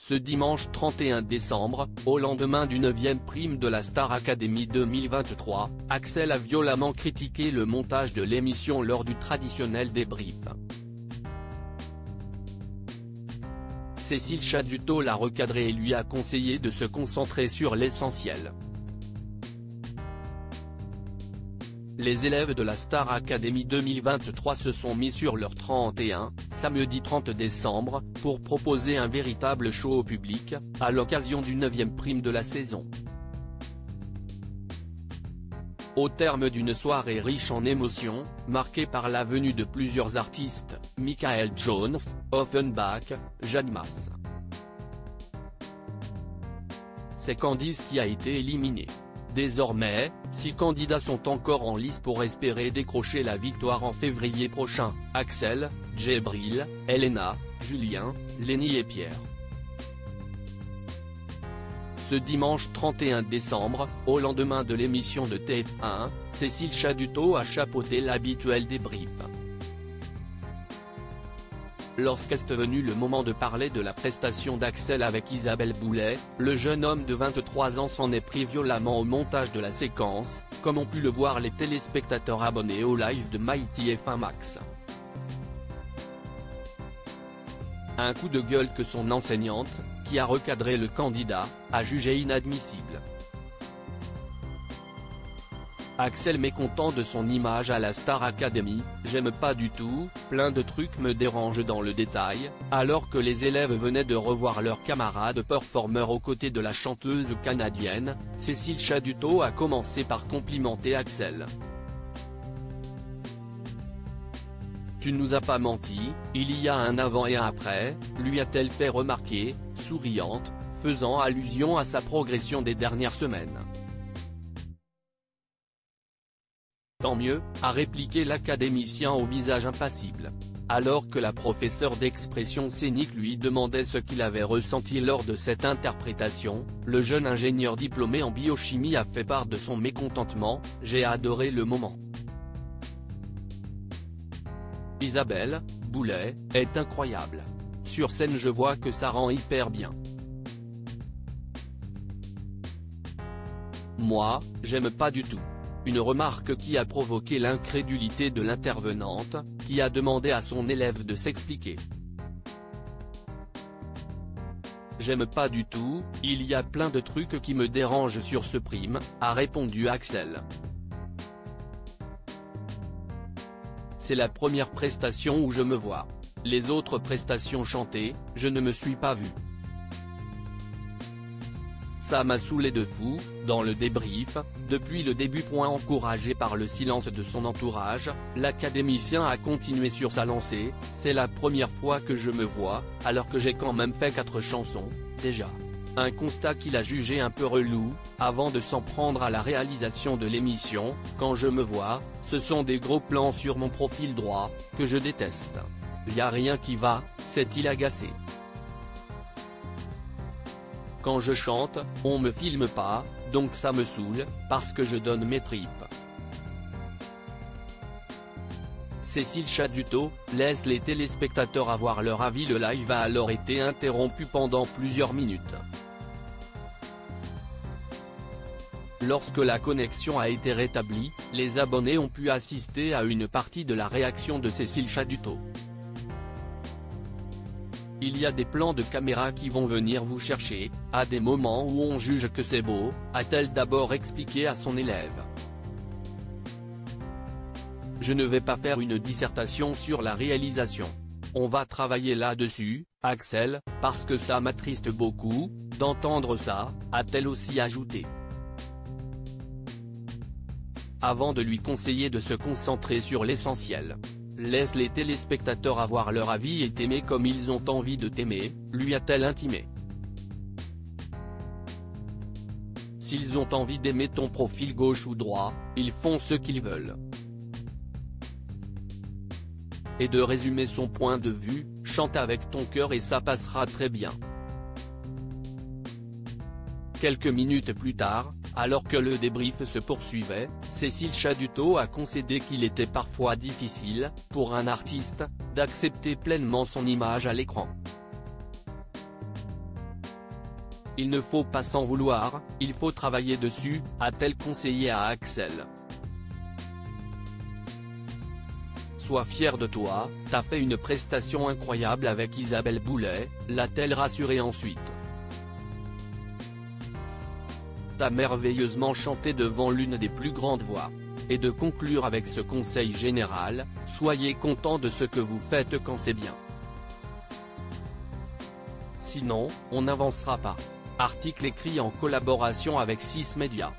Ce dimanche 31 décembre, au lendemain du 9e prime de la Star Academy 2023, Axel a violemment critiqué le montage de l'émission lors du traditionnel débrief. Cécile Chaduto l'a recadré et lui a conseillé de se concentrer sur l'essentiel. Les élèves de la Star Academy 2023 se sont mis sur leur 31, samedi 30 décembre, pour proposer un véritable show au public, à l'occasion du 9e prime de la saison. Au terme d'une soirée riche en émotions, marquée par la venue de plusieurs artistes, Michael Jones, Offenbach, Jeanne Masse. C'est Candice qui a été éliminée. Désormais, 6 candidats sont encore en lice pour espérer décrocher la victoire en février prochain: Axel, Djibril, Elena, Julien, Lenny et Pierre. Ce dimanche 31 décembre, au lendemain de l'émission de TF1, Cécile Chaduto a chapeauté l'habituel débrief. Lorsqu'est venu le moment de parler de la prestation d'Axel avec Isabelle Boulet, le jeune homme de 23 ans s'en est pris violemment au montage de la séquence, comme ont pu le voir les téléspectateurs abonnés au live de MyTF1 Max. Un coup de gueule que son enseignante, qui a recadré le candidat, a jugé inadmissible. Axel mécontent de son image à la Star Academy: j'aime pas du tout, plein de trucs me dérangent dans le détail, alors que les élèves venaient de revoir leurs camarades performeurs aux côtés de la chanteuse canadienne, Cécile Chaduto a commencé par complimenter Axel. Tu nous as pas menti, il y a un avant et un après, lui a-t-elle fait remarquer, souriante, faisant allusion à sa progression des dernières semaines. Tant mieux, a répliqué l'académicien au visage impassible. Alors que la professeure d'expression scénique lui demandait ce qu'il avait ressenti lors de cette interprétation, le jeune ingénieur diplômé en biochimie a fait part de son mécontentement: j'ai adoré le moment. Isabelle Boulet est incroyable. Sur scène je vois que ça rend hyper bien. Moi, j'aime pas du tout. Une remarque qui a provoqué l'incrédulité de l'intervenante, qui a demandé à son élève de s'expliquer. J'aime pas du tout, il y a plein de trucs qui me dérangent sur ce prime, a répondu Axel. C'est la première prestation où je me vois. Les autres prestations chantées, je ne me suis pas vu. Ça m'a saoulé de fou. Dans le débrief, depuis le début. Encouragé par le silence de son entourage, l'académicien a continué sur sa lancée: c'est la première fois que je me vois, alors que j'ai quand même fait 4 chansons, déjà. Un constat qu'il a jugé un peu relou, avant de s'en prendre à la réalisation de l'émission: quand je me vois, ce sont des gros plans sur mon profil droit, que je déteste. Y a rien qui va, s'est-il agacé. Quand je chante, on me filme pas, donc ça me saoule, parce que je donne mes tripes. Cécile Chaduto laisse les téléspectateurs avoir leur avis. Le live a alors été interrompu pendant plusieurs minutes. Lorsque la connexion a été rétablie, les abonnés ont pu assister à une partie de la réaction de Cécile Chaduto. Il y a des plans de caméra qui vont venir vous chercher, à des moments où on juge que c'est beau, a-t-elle d'abord expliqué à son élève. Je ne vais pas faire une dissertation sur la réalisation. On va travailler là-dessus, Axel, parce que ça m'attriste beaucoup d'entendre ça, a-t-elle aussi ajouté. Avant de lui conseiller de se concentrer sur l'essentiel. Laisse les téléspectateurs avoir leur avis et t'aimer comme ils ont envie de t'aimer, lui a-t-elle intimé. S'ils ont envie d'aimer ton profil gauche ou droit, ils font ce qu'ils veulent. Et de résumer son point de vue: chante avec ton cœur et ça passera très bien. Quelques minutes plus tard, alors que le débrief se poursuivait, Cécile Chaduto a concédé qu'il était parfois difficile, pour un artiste, d'accepter pleinement son image à l'écran. Il ne faut pas s'en vouloir, il faut travailler dessus, a-t-elle conseillé à Axel. Sois fier de toi, t'as fait une prestation incroyable avec Isabelle Boulet, l'a-t-elle rassuré ensuite. T'as merveilleusement chanté devant l'une des plus grandes voix. Et de conclure avec ce conseil général, soyez content de ce que vous faites quand c'est bien. Sinon, on n'avancera pas. Article écrit en collaboration avec 6 Médias.